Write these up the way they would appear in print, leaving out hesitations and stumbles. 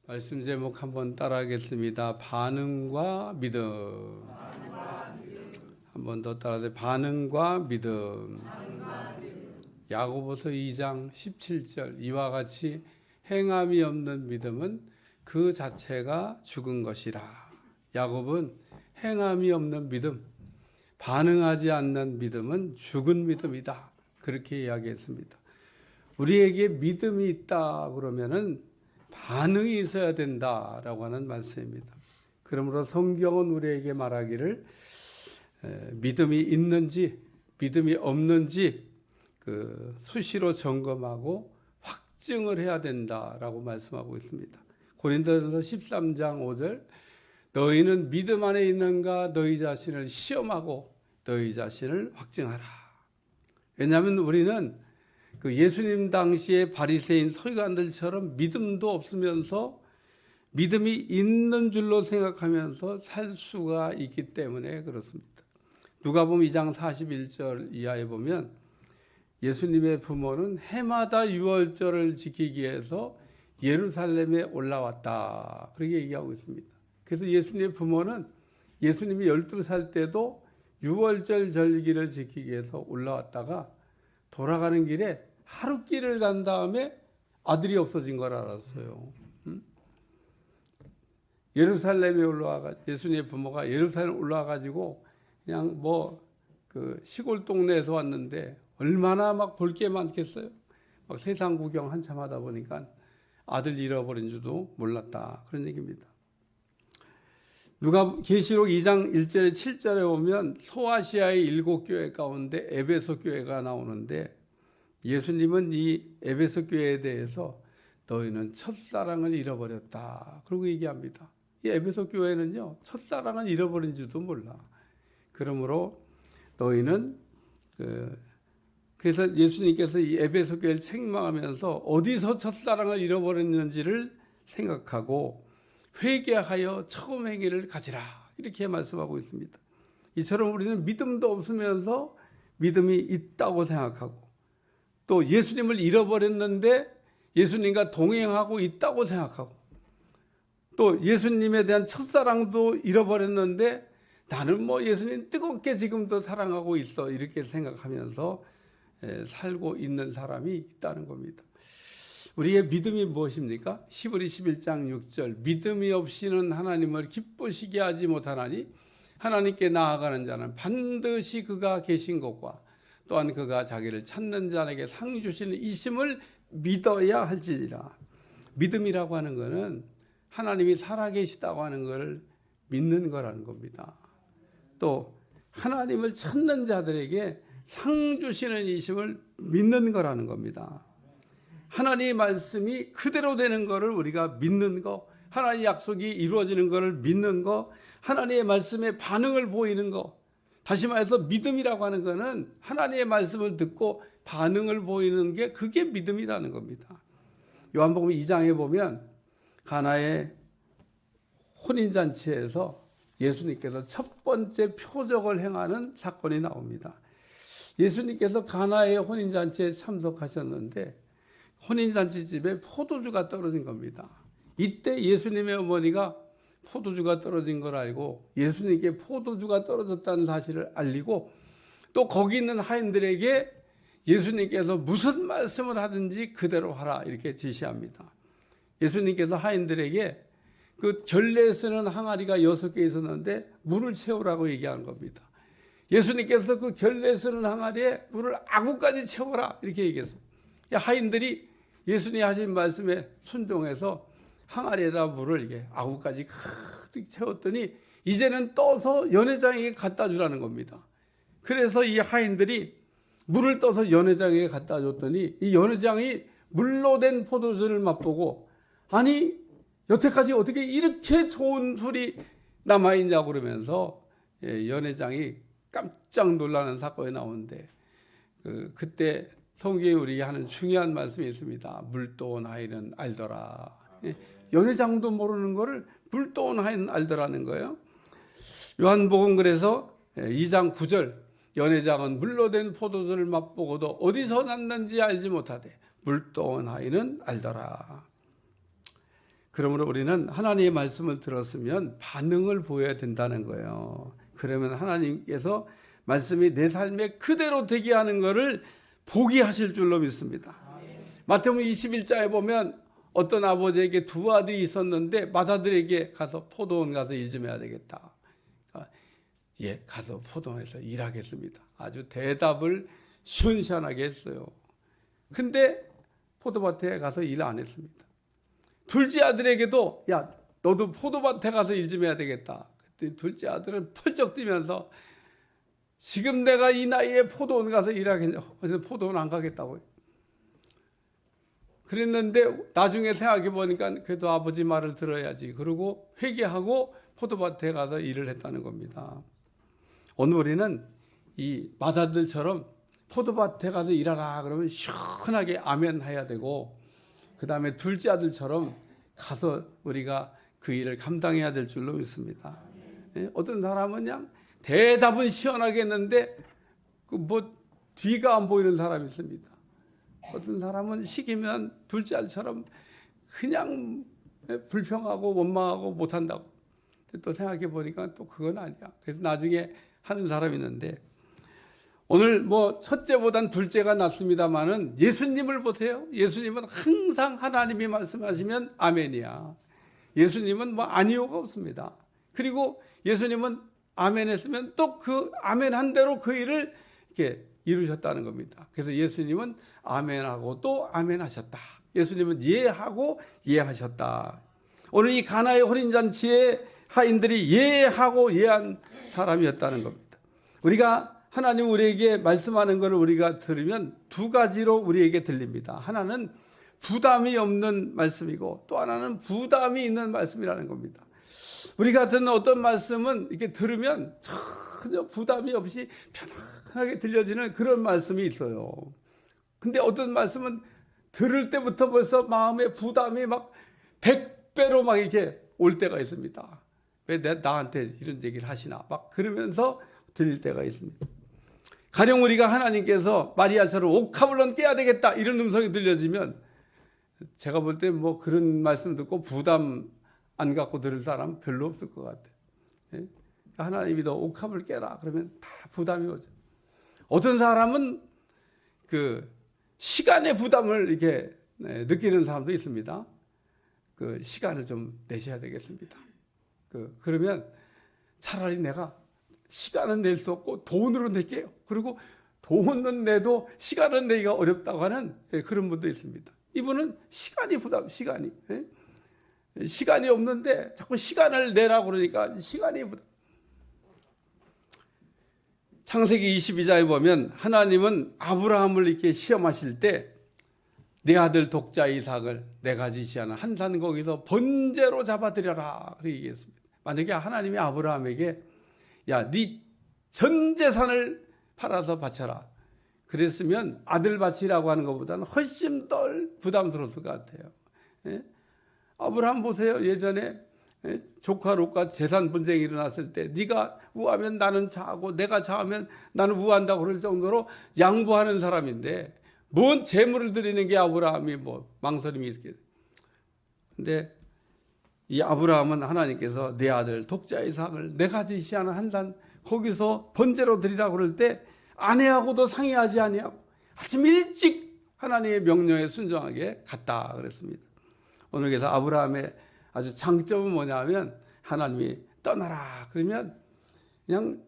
말씀 제목 한번 따라하겠습니다. 반응과 믿음. 한 번 더 따라하세요. 반응과 믿음. 야고보서 2장 17절 이와 같이 행함이 없는 믿음은 그 자체가 죽은 것이라. 야곱은 행함이 없는 믿음, 반응하지 않는 믿음은 죽은 믿음이다. 그렇게 이야기했습니다. 우리에게 믿음이 있다 그러면은 반응이 있어야 된다라고 하는 말씀입니다. 그러므로 성경은 우리에게 말하기를 믿음이 있는지 믿음이 없는지 수시로 점검하고 확증을 해야 된다라고 말씀하고 있습니다. 고린도전서 13장 5절 너희는 믿음 안에 있는가 너희 자신을 시험하고 너희 자신을 확증하라. 왜냐하면 우리는 예수님 당시의 바리새인 서기관들처럼 믿음도 없으면서 믿음이 있는 줄로 생각하면서 살 수가 있기 때문에 그렇습니다. 누가복음 2장 41절 이하에 보면 예수님의 부모는 해마다 유월절을 지키기 위해서 예루살렘에 올라왔다. 그렇게 얘기하고 있습니다. 그래서 예수님의 부모는 예수님이 12살 때도 유월절 절기를 지키기 위해서 올라왔다가 돌아가는 길에 하루길을 간 다음에 아들이 없어진 걸 알았어요. 예루살렘에 예수님의 부모가 예루살렘에 올라와가지고 그냥 시골 동네에서 왔는데 얼마나 막 볼 게 많겠어요. 막 세상 구경 한참 하다 보니까 아들 잃어버린 줄도 몰랐다. 그런 얘기입니다. 계시록 2장 1절에 7절에 보면 소아시아의 7교회 가운데 에베소 교회가 나오는데 예수님은 이 에베소 교회에 대해서 너희는 첫사랑을 잃어버렸다. 그러고 얘기합니다. 이 에베소 교회는요, 첫사랑을 잃어버린 줄도 몰라. 그러므로 너희는 그래서 예수님께서 이 에베소 교회를 책망하면서 어디서 첫사랑을 잃어버렸는지를 생각하고 회개하여 처음 행위를 가지라. 이렇게 말씀하고 있습니다. 이처럼 우리는 믿음도 없으면서 믿음이 있다고 생각하고 또 예수님을 잃어버렸는데 예수님과 동행하고 있다고 생각하고 또 예수님에 대한 첫사랑도 잃어버렸는데 나는 예수님 뜨겁게 지금도 사랑하고 있어 이렇게 생각하면서 살고 있는 사람이 있다는 겁니다. 우리의 믿음이 무엇입니까? 히브리 11장 6절 믿음이 없이는 하나님을 기쁘시게 하지 못하나니 하나님께 나아가는 자는 반드시 그가 계신 것과 또한 그가 자기를 찾는 자에게 상 주시는 이심을 믿어야 할지니라. 믿음이라고 하는 것은 하나님이 살아계시다고 하는 것을 믿는 거라는 겁니다. 또 하나님을 찾는 자들에게 상 주시는 이심을 믿는 거라는 겁니다. 하나님의 말씀이 그대로 되는 것을 우리가 믿는 거, 하나님의 약속이 이루어지는 것을 믿는 거, 하나님의 말씀에 반응을 보이는 거. 다시 말해서 믿음이라고 하는 것은 하나님의 말씀을 듣고 반응을 보이는 게 그게 믿음이라는 겁니다. 요한복음 2장에 보면 가나의 혼인잔치에서 예수님께서 첫 번째 표적을 행하는 사건이 나옵니다. 예수님께서 가나의 혼인잔치에 참석하셨는데 혼인잔치 집에 포도주가 떨어진 겁니다. 이때 예수님의 어머니가 포도주가 떨어진 걸 알고 예수님께 포도주가 떨어졌다는 사실을 알리고 또 거기 있는 하인들에게 예수님께서 무슨 말씀을 하든지 그대로 하라 이렇게 지시합니다. 예수님께서 하인들에게 그 전례에 쓰는 항아리가 6개 있었는데 물을 채우라고 얘기하는 겁니다. 예수님께서 그 전례에 쓰는 항아리에 물을 아구까지 채워라 이렇게 얘기했어요. 하인들이 예수님이 하신 말씀에 순종해서 항아리에다 물을 이게 아구까지 가득 채웠더니 이제는 떠서 연회장에게 갖다 주라는 겁니다. 그래서 이 하인들이 물을 떠서 연회장에게 갖다 줬더니 이 연회장이 물로 된 포도주를 맛보고 아니 여태까지 어떻게 이렇게 좋은 술이 남아있냐고 그러면서 연회장이 깜짝 놀라는 사건이 나오는데 그때 성경에 우리에게 하는 중요한 말씀이 있습니다. 물도온 아이는 알더라. 연회장도 모르는 거를 물도온 아이는 알더라는 거예요. 요한복음 그래서 2장 9절 연회장은 물로 된 포도주를 맛보고도 어디서 났는지 알지 못하되 물도온 아이는 알더라. 그러므로 우리는 하나님의 말씀을 들었으면 반응을 보여야 된다는 거예요. 그러면 하나님께서 말씀이 내 삶에 그대로 되게 하는 것을 보게 하실 줄로 믿습니다. 마태복음 21장에 보면 어떤 아버지에게 두 아들이 있었는데 맏아들에게 가서 포도원 가서 일 좀 해야 되겠다. 예, 가서 포도원에서 일하겠습니다. 아주 대답을 시원시원하게 했어요. 근데 포도밭에 가서 일 안 했습니다. 둘째 아들에게도 야, 너도 포도밭에 가서 일 좀 해야 되겠다. 그때 둘째 아들은 펄쩍 뛰면서 지금 내가 이 나이에 포도원 가서 일하겠냐. 그래서 포도원 안 가겠다고요. 그랬는데 나중에 생각해 보니까 그래도 아버지 말을 들어야지. 그러고 회개하고 포도밭에 가서 일을 했다는 겁니다. 오늘 우리는 이 맏아들처럼 포도밭에 가서 일하라 그러면 시원하게 아멘 해야 되고, 그 다음에 둘째 아들처럼 가서 우리가 그 일을 감당해야 될 줄로 믿습니다. 어떤 사람은 그냥 대답은 시원하게 했는데 뭐 뒤가 안 보이는 사람이 있습니다. 어떤 사람은 시키면 둘째 아들처럼 그냥 불평하고 원망하고 못한다고. 또 생각해 보니까 또 그건 아니야. 그래서 나중에 하는 사람이 있는데, 오늘 뭐 첫째보단 둘째가 낫습니다만은 예수님을 보세요. 예수님은 항상 하나님이 말씀하시면 아멘이야. 예수님은 뭐 아니오가 없습니다. 그리고 예수님은 아멘 했으면 또 그 아멘 한 대로 그 일을 이렇게 이루셨다는 겁니다. 그래서 예수님은 아멘하고 또 아멘 하셨다. 예수님은 예하고 예하셨다. 오늘 이 가나의 혼인잔치에 하인들이 예하고 예한 사람이었다는 겁니다. 우리가 하나님 우리에게 말씀하는 것을 우리가 들으면 두 가지로 우리에게 들립니다. 하나는 부담이 없는 말씀이고 또 하나는 부담이 있는 말씀이라는 겁니다. 우리가 듣는 어떤 말씀은 이렇게 들으면 전혀 부담이 없이 편안하게 들려지는 그런 말씀이 있어요. 근데 어떤 말씀은 들을 때부터 벌써 마음의 부담이 막 100배로 막 이렇게 올 때가 있습니다. 왜 나한테 이런 얘기를 하시나 막 그러면서 들릴 때가 있습니다. 가령 우리가 하나님께서 마리아처럼 옥합을 깨야 되겠다 이런 음성이 들려지면 제가 볼 때 뭐 그런 말씀 듣고 부담 안 갖고 들을 사람 별로 없을 것 같아요. 하나님이 너 옥합을 깨라 그러면 다 부담이 오죠. 어떤 사람은 그 시간의 부담을 이렇게 느끼는 사람도 있습니다. 그 시간을 좀 내셔야 되겠습니다. 그러면 차라리 내가 시간은 낼 수 없고 돈으로 낼게요. 그리고 돈은 내도 시간은 내기가 어렵다고 하는 그런 분도 있습니다. 이분은 시간이 부담, 시간이 없는데 자꾸 시간을 내라고 그러니까 시간이 부담. 창세기 22장에 보면 하나님은 아브라함을 이렇게 시험하실 때 내 아들 독자 이삭을 내가 지시하는 한산 거기서 번제로 잡아들여라 그렇게 얘기했습니다. 만약에 하나님이 아브라함에게 야, 네 전 재산을 팔아서 바쳐라 그랬으면 아들 바치라고 하는 것보다는 훨씬 덜 부담스러웠을 것 같아요. 아브라함 보세요. 예전에 조카 롯과 재산 분쟁이 일어났을 때 네가 우하면 나는 자하고 내가 자하면 나는 우한다고 그럴 정도로 양보하는 사람인데 뭔 재물을 드리는 게 아브라함이 뭐 망설임이 있겠어요. 근데 이 아브라함은 하나님께서 내 아들 독자 이삭을 내가 지시하는 한산 거기서 번제로 드리라고 그럴 때 아내하고도 상의하지 아니하고 아침 일찍 하나님의 명령에 순종하게 갔다 그랬습니다. 오늘 그래서 아브라함의 아주 장점은 뭐냐면 하나님이 떠나라 그러면 그냥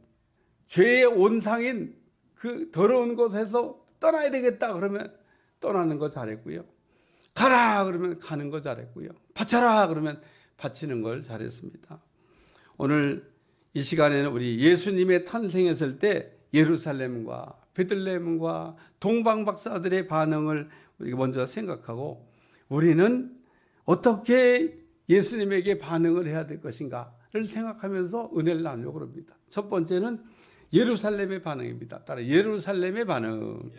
죄의 온상인 그 더러운 곳에서 떠나야 되겠다 그러면 떠나는 거 잘했고요. 가라 그러면 가는 거 잘했고요. 바쳐라 그러면 바치는 걸 잘했습니다. 오늘 이 시간에는 우리 예수님의 탄생했을 때 예루살렘과 베들레헴과 동방 박사들의 반응을 우리가 먼저 생각하고 우리는 어떻게 예수님에게 반응을 해야 될 것인가를 생각하면서 은혜를 나누려고 합니다. 첫 번째는 예루살렘의 반응입니다. 따라 예루살렘의 반응.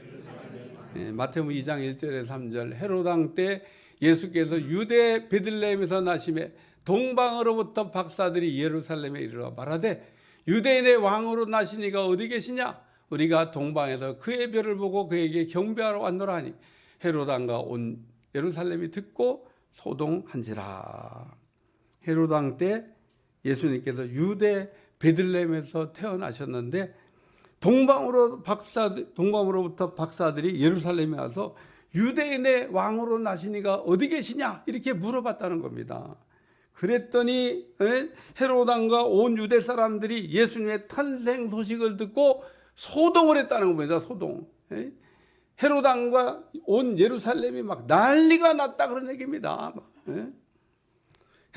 마태복음 2장 1절에 3절 헤롯 왕 때 예수께서 유대 베들레헴에서 나심에 동방으로부터 박사들이 예루살렘에 이르러 말하되 유대인의 왕으로 나신 이가 어디 계시냐? 우리가 동방에서 그의 별을 보고 그에게 경배하러 왔노라 하니 헤롯 왕과 온 예루살렘이 듣고 소동한지라. 헤롯 왕 때 예수님께서 유대 베들레헴에서 태어나셨는데 동방으로부터 박사들이 예루살렘에 와서 유대인의 왕으로 나시니가 어디 계시냐 이렇게 물어봤다는 겁니다. 그랬더니 헤롯 왕과 온 유대 사람들이 예수님의 탄생 소식을 듣고 소동을 했다는 겁니다. 소동. 헤롯 왕과 온 예루살렘이 막 난리가 났다 그런 얘기입니다.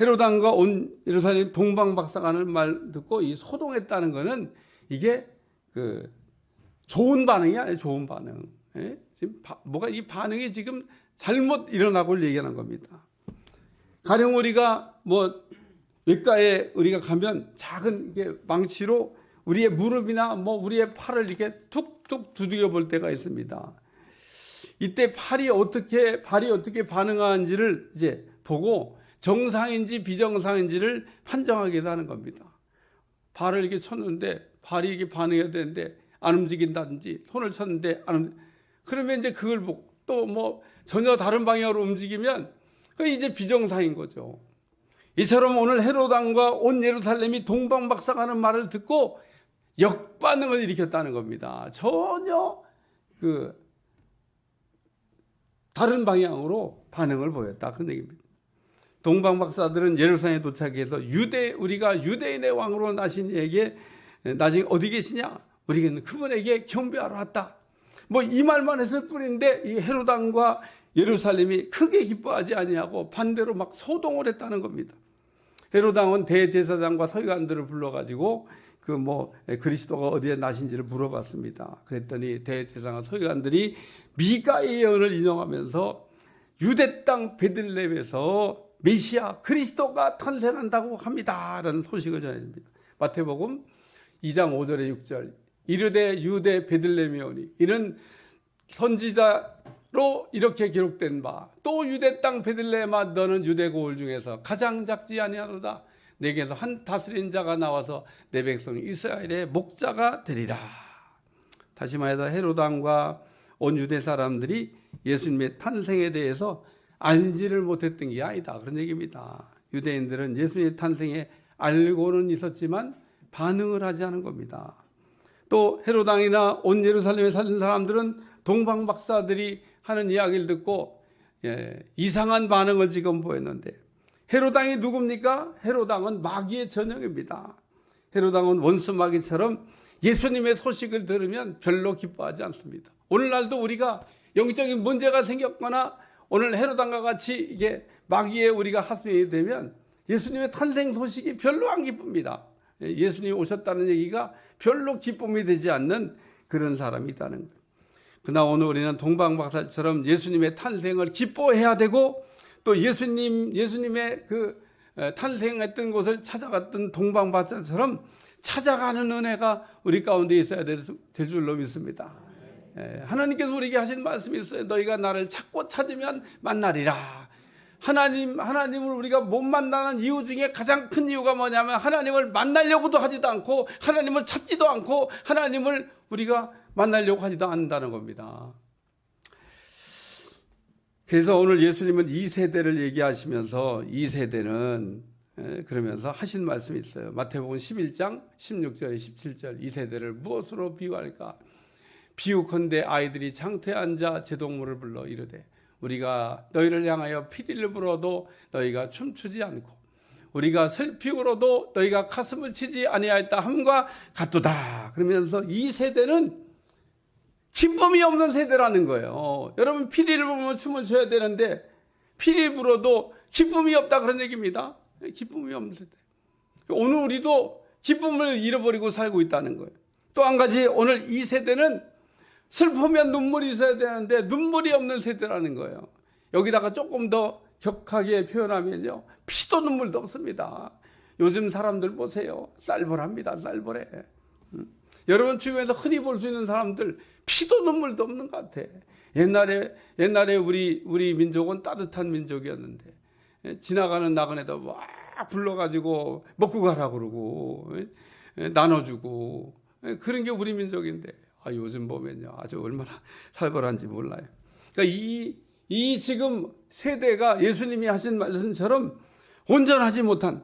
헤롯 왕과 온 예루살렘 동방박사가는 말 듣고 이 소동했다는 것은 이게 그 좋은 반응이 아니에요. 좋은 반응. 지금 뭐가 이 반응이 지금 잘못 일어나고 얘기하는 겁니다. 가령 우리가 뭐 외과에 우리가 가면 작은 이게 망치로 우리의 무릎이나 뭐 우리의 팔을 이렇게 툭툭 두들겨 볼 때가 있습니다. 이때 발이 어떻게 반응하는지를 이제 보고 정상인지 비정상인지를 판정하기도 하는 겁니다. 발을 이렇게 쳤는데 발이 이게 반응해야 되는데 안 움직인다든지 손을 쳤는데 그러면 이제 그걸 보고 또 뭐 전혀 다른 방향으로 움직이면 그 이제 비정상인 거죠. 이처럼 오늘 헤롯 왕과 온 예루살렘이 동방박사가는 말을 듣고 역반응을 일으켰다는 겁니다. 전혀 그 다른 방향으로 반응을 보였다 그런 얘기입니다. 동방박사들은 예루살렘에 도착해서 우리가 유대인의 왕으로 나신 이에게 나중에 어디 계시냐? 우리는 그분에게 경배하러 왔다. 뭐 이 말만 했을 뿐인데 이 헤롯 왕과 예루살렘이 크게 기뻐하지 아니하고 반대로 막 소동을 했다는 겁니다. 헤롯 왕은 대제사장과 서기관들을 불러가지고 그리스도가 어디에 나신지를 물어봤습니다. 그랬더니 대제사장과 서기관들이 미가의 예언을 인용하면서 유대 땅 베들레헴에서 메시아 그리스도가 탄생한다고 합니다. 라는 소식을 전해줍니다. 마태복음 2장 5절에 6절 이르되 유대 베들레헴이 오니 이는 선지자로 이렇게 기록된 바 또 유대 땅 베들레헴아 너는 유대 고을 중에서 가장 작지 아니하도다 내게서 한 다스린 자가 나와서 내 백성 이스라엘의 목자가 되리라. 다시 말해서 헤롯 왕과 온 유대 사람들이 예수님의 탄생에 대해서 알지를 못했던 게 아니다 그런 얘기입니다. 유대인들은 예수님의 탄생에 알고는 있었지만 반응을 하지 않은 겁니다. 또 헤롯 왕이나 온 예루살렘에 사는 사람들은 동방박사들이 하는 이야기를 듣고 이상한 반응을 지금 보였는데 헤롯 왕이 누굽니까? 헤롯 왕은 마귀의 전형입니다. 헤롯 왕은 원수 마귀처럼 예수님의 소식을 들으면 별로 기뻐하지 않습니다. 오늘날도 우리가 영적인 문제가 생겼거나 오늘 헤롯 왕과 같이 이게 마귀의 우리가 하수인이 되면 예수님의 탄생 소식이 별로 안 기쁩니다. 예수님이 오셨다는 얘기가 별로 기쁨이 되지 않는 그런 사람이 있다는 거예요. 그러나 오늘 우리는 동방박사처럼 예수님의 탄생을 기뻐해야 되고 또 예수님의 그 탄생했던 곳을 찾아갔던 동방박사처럼 찾아가는 은혜가 우리 가운데 있어야 될 줄로 믿습니다. 하나님께서 우리에게 하신 말씀이 있어요. 너희가 나를 찾으면 만나리라. 하나님을 우리가 못 만나는 이유 중에 가장 큰 이유가 뭐냐면 하나님을 만나려고도 하지도 않고 하나님을 찾지도 않고 하나님을 우리가 만나려고 하지도 않는다는 겁니다. 그래서 오늘 예수님은 이 세대를 얘기하시면서 이 세대는 그러면서 하신 말씀이 있어요. 마태복음 11장 16절에 17절 이 세대를 무엇으로 비유할까? 비유컨대 아이들이 장터에 앉아 제동물을 불러 이르되 우리가 너희를 향하여 피리를 불어도 너희가 춤추지 않고 우리가 슬피 울어도 너희가 가슴을 치지 아니하였다 함과 같도다. 그러면서 이 세대는 기쁨이 없는 세대라는 거예요. 여러분 피리를 불면 춤을 춰야 되는데 피리를 불어도 기쁨이 없다 그런 얘기입니다. 기쁨이 없는 세대. 오늘 우리도 기쁨을 잃어버리고 살고 있다는 거예요. 또 한 가지 오늘 이 세대는 슬프면 눈물이 있어야 되는데 눈물이 없는 세대라는 거예요. 여기다가 조금 더 격하게 표현하면요. 피도 눈물도 없습니다. 요즘 사람들 보세요. 쌀벌합니다. 쌀벌해. 여러분 주변에서 흔히 볼 수 있는 사람들 피도 눈물도 없는 것 같아. 옛날에 우리 민족은 따뜻한 민족이었는데 지나가는 나그네도 막 불러가지고 먹고 가라고 그러고 나눠주고 그런 게 우리 민족인데 요즘 보면요 아주 얼마나 살벌한지 몰라요. 그러니까 이 지금 세대가 예수님이 하신 말씀처럼 온전하지 못한,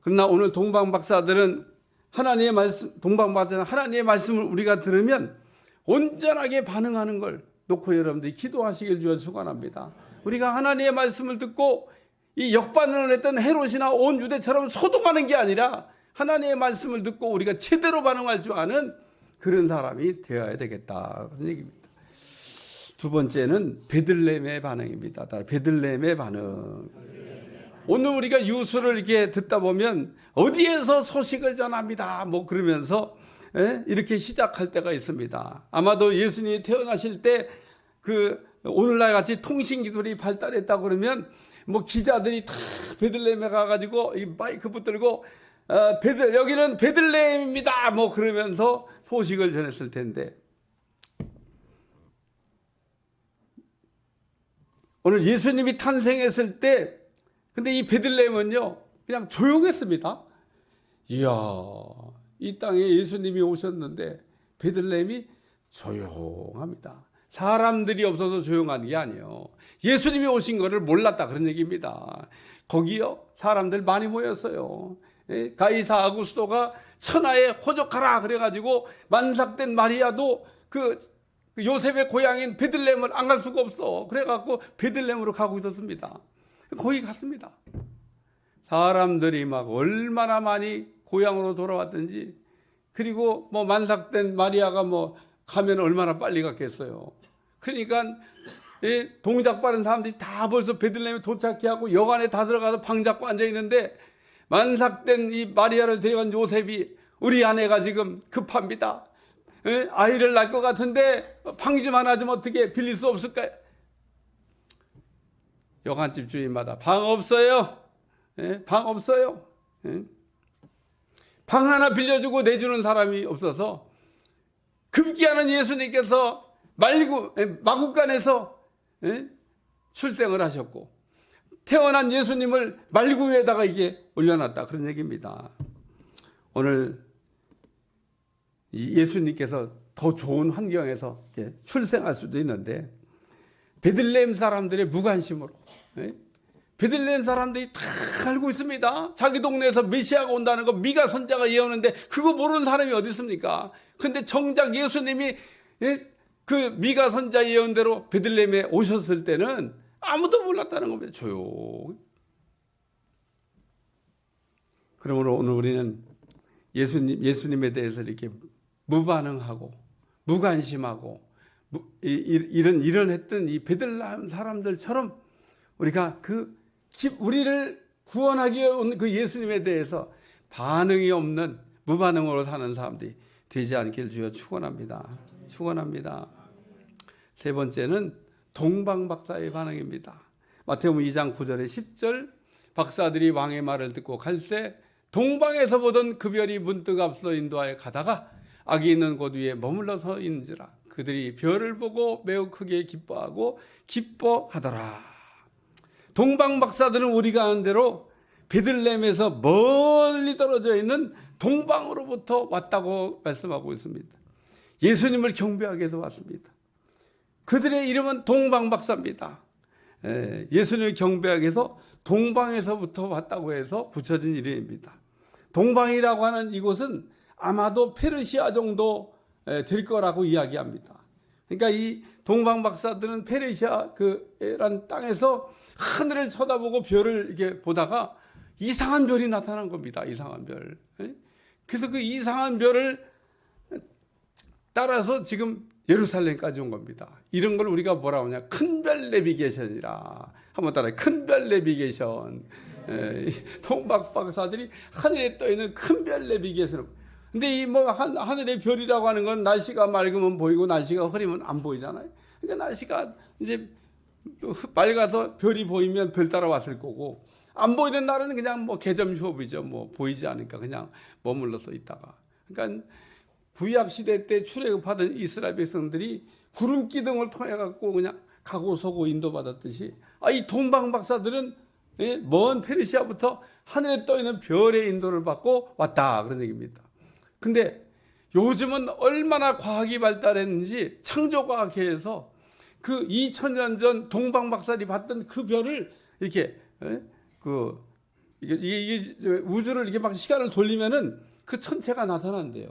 그러나 오늘 동방박사들은 하나님의 말씀, 동방박사는 하나님의 말씀을 우리가 들으면 온전하게 반응하는 걸 놓고 여러분들이 기도하시길 주여 축원합니다. 우리가 하나님의 말씀을 듣고 이 역반응을 했던 헤롯이나 온 유대처럼 소동하는 게 아니라 하나님의 말씀을 듣고 우리가 제대로 반응할 줄 아는 그런 사람이 되어야 되겠다, 그런 얘기입니다. 두 번째는 베들레헴의 반응입니다. 베들레헴의 반응. 오늘 우리가 유수를 이렇게 듣다 보면 어디에서 소식을 전합니다 뭐 그러면서 이렇게 시작할 때가 있습니다. 아마도 예수님이 태어나실 때 그 오늘날 같이 통신기술이 발달했다고 그러면 뭐 기자들이 다 베들레헴에 가가지고 이 마이크 붙들고 여기는 베들레헴입니다 뭐 그러면서 소식을 전했을 텐데, 오늘 예수님이 탄생했을 때 근데 이 베들레헴은요 그냥 조용했습니다. 이야, 이 땅에 예수님이 오셨는데 베들레헴이 조용합니다. 사람들이 없어서 조용한 게 아니에요. 예수님이 오신 것을 몰랐다, 그런 얘기입니다. 거기요 사람들 많이 모였어요. 가이사 아구스토가 천하에 호적하라 그래가지고 만삭된 마리아도 그 요셉의 고향인 베들레헴을 안 갈 수가 없어. 그래갖고 베들레헴으로 가고 있었습니다. 거기 갔습니다. 사람들이 막 얼마나 많이 고향으로 돌아왔든지, 그리고 뭐 만삭된 마리아가 뭐 가면 얼마나 빨리 갔겠어요. 그러니까 동작 빠른 사람들이 다 벌써 베들레헴에 도착해 하고 여관에 다 들어가서 방 잡고 앉아 있는데, 만삭된 이 마리아를 데려간 요셉이 우리 아내가 지금 급합니다. 아이를 낳을 것 같은데 방 좀 하나 좀 어떻게 빌릴 수 없을까요? 여관집 주인마다 방 없어요. 방 없어요. 방 하나 빌려주고 내주는 사람이 없어서 급기야는 예수님께서 마구간에서 출생을 하셨고 태어난 예수님을 말구 위에다가 이게 올려놨다, 그런 얘기입니다. 오늘 예수님께서 더 좋은 환경에서 출생할 수도 있는데 베들레헴 사람들의 무관심으로, 베들레헴 사람들이 다 알고 있습니다. 자기 동네에서 메시아가 온다는 거 미가 선자가 예언하는데 그거 모르는 사람이 어디 있습니까? 근데 정작 예수님이 그 미가 선자 예언대로 베들레헴에 오셨을 때는 아무도 몰랐다는 겁니다. 조용히. 그러므로 오늘 우리는 예수님에 대해서 이렇게 무반응하고 무관심하고 이런 했던 이 베들레헴 사람들처럼 우리가 우리를 구원하기 위해 온 그 예수님에 대해서 반응이 없는 무반응으로 사는 사람들이 되지 않길 주여 축원합니다. 축원합니다. 세 번째는 동방박사의 반응입니다. 마태복음 2장 9절에 10절, 박사들이 왕의 말을 듣고 갈새 동방에서 보던 그 별이 문득 앞서 인도하여 가다가 악이 있는 곳 위에 머물러서 있는지라 그들이 별을 보고 매우 크게 기뻐하고 기뻐하더라. 동방박사들은 우리가 아는 대로 베들레헴에서 멀리 떨어져 있는 동방으로부터 왔다고 말씀하고 있습니다. 예수님을 경배하기 위해서 왔습니다. 그들의 이름은 동방박사입니다. 예수님을 경배하기 위해서 동방에서부터 왔다고 해서 붙여진 이름입니다. 동방이라고 하는 이곳은 아마도 페르시아 정도 될 거라고 이야기합니다. 그러니까 이 동방박사들은 페르시아라는 땅에서 하늘을 쳐다보고 별을 이렇게 보다가 이상한 별이 나타난 겁니다. 이상한 별. 그래서 그 이상한 별을 따라서 지금 예루살렘까지 온 겁니다. 이런 걸 우리가 뭐라고 하냐, 큰별 내비게이션이라. 한번 따라해. 큰별 내비게이션. 동방박사들이 하늘에 떠 있는 큰별 내비게이션. 근데 이 하늘의 별이라고 하는 건 날씨가 맑으면 보이고 날씨가 흐리면 안 보이잖아요. 그러니까 날씨가 이제 맑아서 별이 보이면 별 따라 왔을 거고, 안 보이는 날은 그냥 개점 휴업이죠. 보이지 않으니까 그냥 머물러서 있다가. 그러니까 구약 시대 때 출애굽하던 이스라엘 백성들이 구름 기둥을 통해 갖고 그냥 가고 서고 인도받았듯이, 이 동방 박사들은 먼 페르시아부터 하늘에 떠 있는 별의 인도를 받고 왔다, 그런 얘기입니다. 근데 요즘은 얼마나 과학이 발달했는지 창조과학회에서 그 2000년 전 동방 박사들이 봤던 그 별을 이렇게 이게 우주를 이렇게 막 시간을 돌리면은 그 천체가 나타난대요.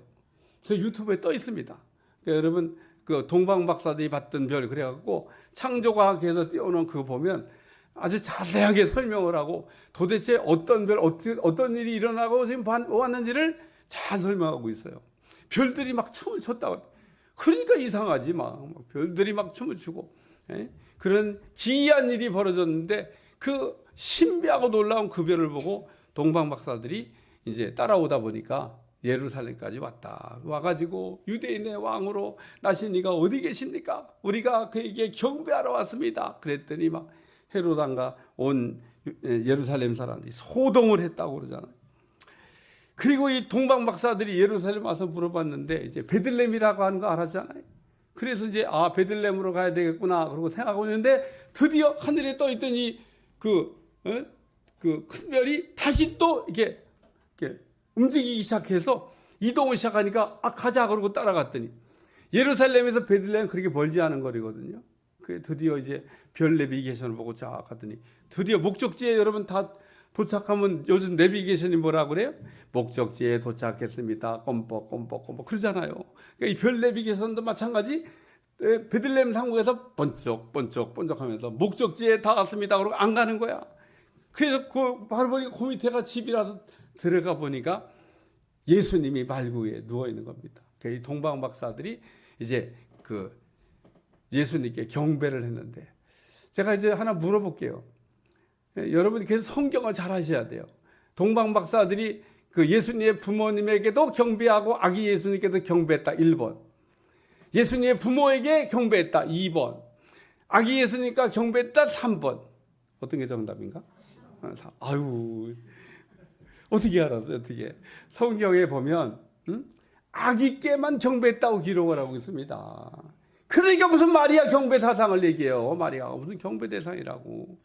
그 유튜브에 떠 있습니다. 그러니까 여러분 그 동방 박사들이 봤던 별 그래갖고 창조과학에서 띄워놓은 그거 보면 아주 자세하게 설명을 하고 도대체 어떤 별 어떤 일이 일어나고 지금 왔는지를 잘 설명하고 있어요. 별들이 막 춤을 췄다고. 그러니까 이상하지 막 별들이 막 춤을 추고 그런 기이한 일이 벌어졌는데 그 신비하고 놀라운 그 별을 보고 동방 박사들이 이제 따라오다 보니까 예루살렘까지 와가지고 유대인의 왕으로 나시니가 어디 계십니까? 우리가 그에게 경배하러 왔습니다. 그랬더니 막 헤롯 왕과 온 예루살렘 사람들이 소동을 했다고 그러잖아요. 그리고 이 동방 박사들이 예루살렘 와서 물어봤는데 이제 베들레헴이라고 하는 거 알았잖아요. 그래서 이제 베들레헴으로 가야 되겠구나 그러고 생각하고 있는데 드디어 하늘에 떠 있더니 그 큰 별이 다시 또 이렇게 움직이기 시작해서 이동을 시작하니까 가자 그러고 따라갔더니 예루살렘에서 베들레헴 그렇게 멀지 않은 거리거든요. 그 드디어 이제 별 내비게이션을 보고 쫙 갔더니 드디어 목적지에 여러분 다 도착하면 요즘 내비게이션이 뭐라 그래요? 목적지에 도착했습니다. 껌뻑 그러잖아요. 그러니까 이 별 내비게이션도 마찬가지. 베들레헴 상국에서 번쩍하면서 목적지에 다 왔습니다. 그러고 안 가는 거야. 그래서 바로 보니까 그 밑에가 집이라서 들어가 보니까 예수님이 말구에 누워 있는 겁니다. 이 동방 박사들이 이제 그 예수님께 경배를 했는데 제가 이제 하나 물어볼게요. 여러분이 그래서 성경을 잘 하셔야 돼요. 동방 박사들이 그 예수님의 부모님에게도 경배하고 아기 예수님께도 경배했다. 1번. 예수님의 부모에게 경배했다. 2번. 아기 예수님과 경배했다. 3번. 어떤 게 정답인가? 아유, 어떻게 알았어요? 어떻게? 성경에 보면 아기께만 경배했다고 기록을 하고 있습니다. 그러니까 무슨 마리아 경배 사상을 얘기해요. 마리아가 무슨 경배 대상이라고.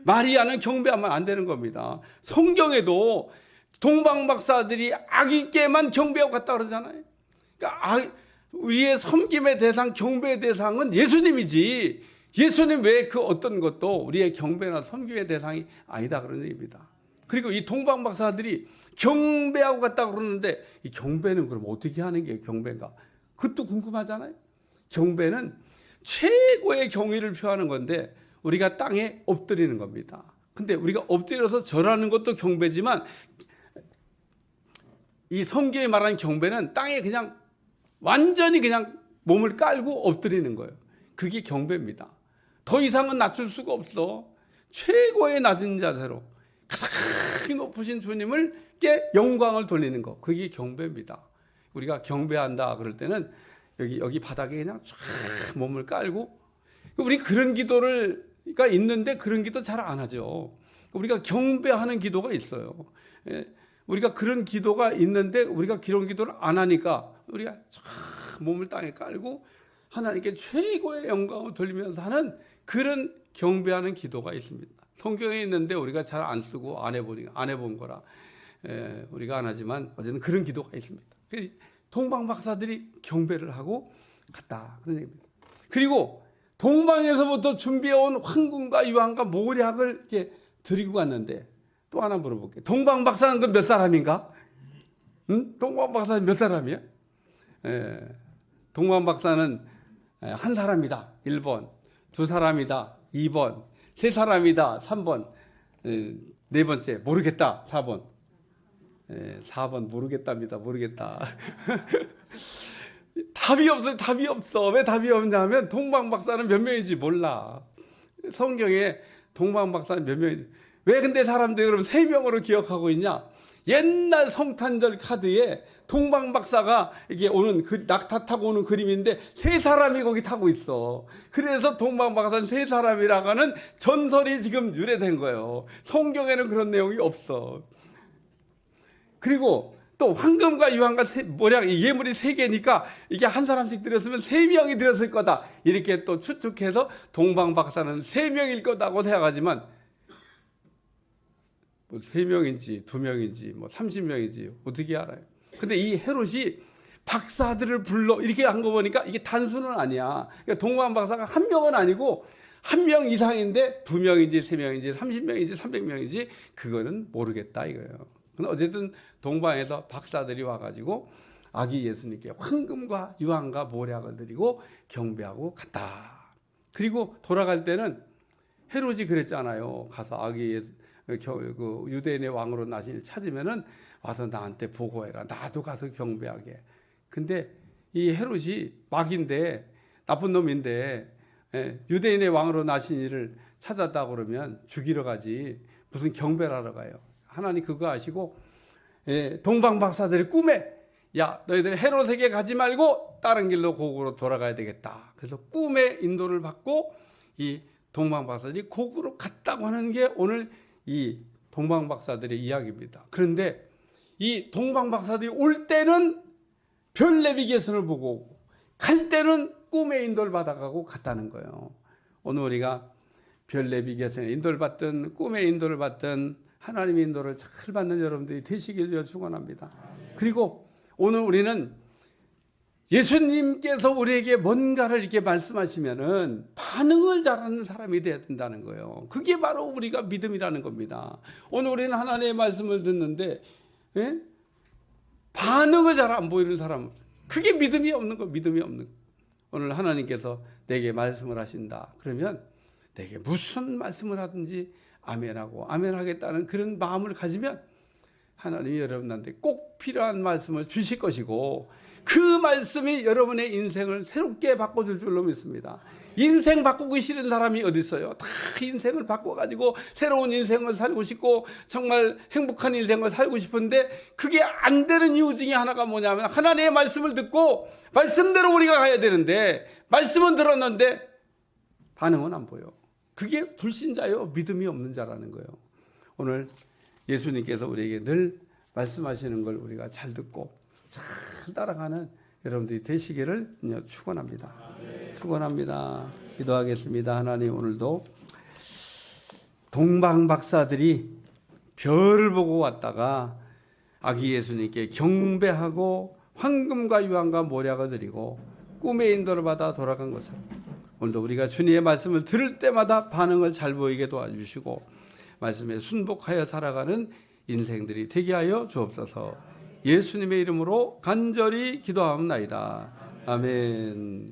마리아는 경배하면 안 되는 겁니다. 성경에도 동방 박사들이 아기께만 경배하고 갔다 그러잖아요. 그러니까 우리의 섬김의 대상, 경배의 대상은 예수님이지. 예수님 외에 그 어떤 것도 우리의 경배나 섬김의 대상이 아니다 그런 얘기입니다. 그리고 이 동방 박사들이 경배하고 갔다 그러는데 이 경배는 그럼 어떻게 하는 게 경배인가? 그것도 궁금하잖아요. 경배는 최고의 경의를 표하는 건데 우리가 땅에 엎드리는 겁니다. 근데 우리가 엎드려서 절하는 것도 경배지만 이 성경이 말하는 경배는 땅에 그냥 완전히 그냥 몸을 깔고 엎드리는 거예요. 그게 경배입니다. 더 이상은 낮출 수가 없어. 최고의 낮은 자세로 가장 높으신 주님을께 영광을 돌리는 거. 그게 경배입니다. 우리가 경배한다 그럴 때는 여기 바닥에 그냥 쫙 몸을 깔고 우리 그런 기도가 있는데 그런 기도 잘 안 하죠. 우리가 경배하는 기도가 있어요. 우리가 그런 기도가 있는데 우리가 그런 기도를 안 하니까 우리가 쫙 몸을 땅에 깔고 하나님께 최고의 영광을 돌리면서 하는 그런 경배하는 기도가 있습니다. 성경에 있는데 우리가 잘 안 쓰고 안 해본 거라 우리가 안 하지만 어쨌든 그런 기도가 있습니다. 동방 박사들이 경배를 하고 갔다 그런 얘기입니다. 그리고 동방에서부터 준비해온 황금과 유황과 모략을 이렇게 드리고 갔는데 또 하나 물어볼게요. 동방 박사는 그 몇 사람인가? 응? 동방 박사는 몇 사람이야? 동방 박사는 한 사람이다. 1번. 두 사람이다. 2번. 세 사람이다. 3번. 네 번째 모르겠다. 4번. 4번 모르겠답니다. 모르겠다. 답이 없어요. 답이 없어. 왜 답이 없냐면 동방 박사는 몇 명인지 몰라. 성경에 동방 박사는 몇 명인지. 왜 근데 사람들이 그럼 3명으로 기억하고 있냐? 옛날 성탄절 카드에 동방 박사가 이게 오는 낙타 타고 오는 그림인데 3사람이 거기 타고 있어. 그래서 동방 박사는 3사람이라고 하는 전설이 지금 유래된 거예요. 성경에는 그런 내용이 없어. 그리고 또 황금과 유황과 모략 예물이 3개니까 이게 한 사람씩 드렸으면 3명이 드렸을 거다. 이렇게 또 추측해서 동방 박사는 3명일 거다고 생각하지만 3명인지 2명인지 30명인지 어떻게 알아요? 근데 이 헤롯이 박사들을 불러 이렇게 한 거 보니까 이게 단수는 아니야. 그러니까 동방 박사가 한 명은 아니고 한 명 이상인데 2명인지 3명인지 30명인지 300명인지 그거는 모르겠다 이거예요. 근데 어쨌든 동방에서 박사들이 와가지고 아기 예수님께 황금과 유황과 모략을 드리고 경배하고 갔다. 그리고 돌아갈 때는 헤롯이 그랬잖아요. 가서 아기 예수, 그 유대인의 왕으로 나신 찾으면은 와서 나한테 보고해라. 나도 가서 경배하게. 근데 이 헤롯이 막인데 나쁜 놈인데 유대인의 왕으로 나신 이를 찾았다 그러면 죽이러 가지 무슨 경배를 하러 가요. 하나님 그거 아시고 동방 박사들이 꿈에 야 너희들 헤롯에게 가지 말고 다른 길로 고국으로 돌아가야 되겠다. 그래서 꿈의 인도를 받고 이 동방 박사들이 고국으로 갔다고 하는 게 오늘 이 동방 박사들의 이야기입니다. 그런데 이 동방 박사들이 올 때는 별 내비게이션을 보고 오고 갈 때는 꿈의 인도를 받아가고 갔다는 거예요. 오늘 우리가 별 내비게이션의 인도를 받든 꿈의 인도를 받든 하나님의 인도를 잘 받는 여러분들이 되시길 위해 축원합니다. 그리고 오늘 우리는 예수님께서 우리에게 뭔가를 이렇게 말씀하시면은 반응을 잘하는 사람이 되어야 된다는 거예요. 그게 바로 우리가 믿음이라는 겁니다. 오늘 우리는 하나님의 말씀을 듣는데 반응을 잘 안 보이는 사람, 그게 믿음이 없는 거, 믿음이 없는 거. 오늘 하나님께서 내게 말씀을 하신다. 그러면 내게 무슨 말씀을 하든지 아멘하고 아멘하겠다는 그런 마음을 가지면 하나님이 여러분한테 꼭 필요한 말씀을 주실 것이고 그 말씀이 여러분의 인생을 새롭게 바꿔줄 줄로 믿습니다. 인생 바꾸기 싫은 사람이 어디 있어요? 다 인생을 바꿔가지고 새로운 인생을 살고 싶고 정말 행복한 인생을 살고 싶은데 그게 안 되는 이유 중에 하나가 뭐냐면 하나님의 말씀을 듣고 말씀대로 우리가 가야 되는데 말씀은 들었는데 반응은 안 보여. 그게 불신자요, 믿음이 없는 자라는 거예요. 오늘 예수님께서 우리에게 늘 말씀하시는 걸 우리가 잘 듣고 잘 따라가는 여러분들이 되시기를 축원합니다. 축원합니다. 기도하겠습니다. 하나님 오늘도 동방 박사들이 별을 보고 왔다가 아기 예수님께 경배하고 황금과 유황과 모략을 드리고 꿈의 인도를 받아 돌아간 것을 오늘도 우리가 주님의 말씀을 들을 때마다 반응을 잘 보이게 도와주시고 말씀에 순복하여 살아가는 인생들이 되게 하여 주옵소서. 예수님의 이름으로 간절히 기도하옵나이다. 아멘.